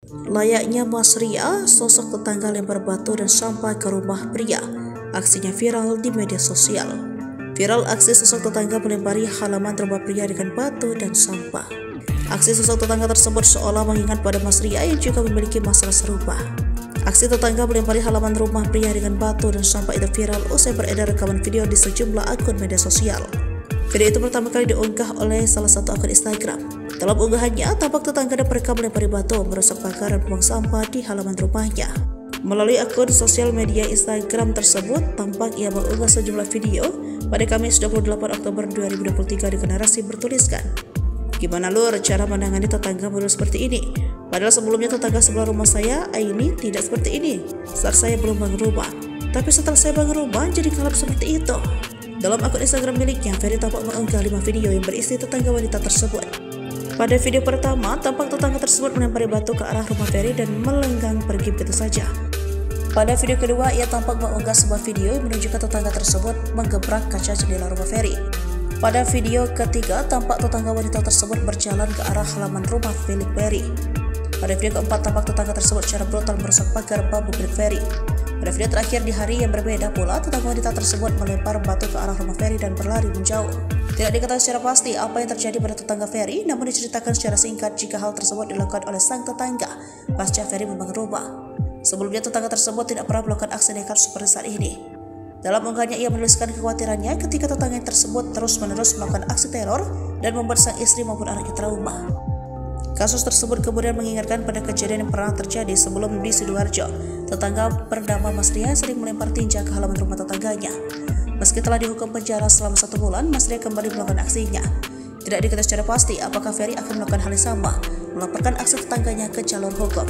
Layaknya Mas Ria, sosok tetangga lempar batu dan sampah ke rumah pria. Aksinya viral di media sosial. Viral aksi sosok tetangga melempari halaman rumah pria dengan batu dan sampah. Aksi sosok tetangga tersebut seolah mengingat pada Mas Ria yang juga memiliki masalah serupa. Aksi tetangga melempari halaman rumah pria dengan batu dan sampah itu viral usai beredar rekaman video di sejumlah akun media sosial. Video itu pertama kali diunggah oleh salah satu akun Instagram. Dalam unggahannya, tampak tetangga dan mereka melempari batu, merusak pagar dan buang sampah di halaman rumahnya. Melalui akun sosial media Instagram tersebut, tampak ia mengunggah sejumlah video pada Kamis 28 Oktober 2023 dengan narasi bertuliskan, "Gimana lur cara menangani tetangga baru seperti ini? Padahal sebelumnya tetangga sebelah rumah saya, Aini, tidak seperti ini saat saya belum bangun rumah. Tapi setelah saya bangun rumah, jadi kalap seperti itu." Dalam akun Instagram miliknya, Ferry tampak mengunggah 5 video yang berisi tetangga wanita tersebut. Pada video pertama, tampak tetangga tersebut melempari batu ke arah rumah Ferry dan melenggang pergi begitu saja. Pada video kedua, ia tampak mengunggah sebuah video yang menunjukkan tetangga tersebut menggebrak kaca jendela rumah Ferry. Pada video ketiga, tampak tetangga wanita tersebut berjalan ke arah halaman rumah milik Ferry. Pada video keempat, tampak tetangga tersebut secara brutal merusak pagar bambu milik Ferry. Pada video terakhir di hari yang berbeda pula, tetangga wanita tersebut melempar batu ke arah rumah Ferry dan berlari menjauh. Tidak diketahui secara pasti apa yang terjadi pada tetangga Ferry, namun diceritakan secara singkat jika hal tersebut dilakukan oleh sang tetangga pasca Ferry membangun rumah. Sebelumnya tetangga tersebut tidak pernah melakukan aksi nekat seperti saat ini. Dalam unggahannya ia menuliskan kekhawatirannya ketika tetangga tersebut terus-menerus melakukan aksi teror dan membuat sang istri maupun anaknya trauma. Kasus tersebut kemudian mengingatkan pada kejadian yang pernah terjadi sebelum di Sidoarjo. Tetangga bernama Mas Ria sering melempar tinja ke halaman rumah tetangganya. Meski telah dihukum penjara selama 1 bulan, Mas Ria kembali melakukan aksinya. Tidak diketahui secara pasti apakah Ferry akan melakukan hal yang sama, melaporkan aksi tetangganya ke jalur hukum.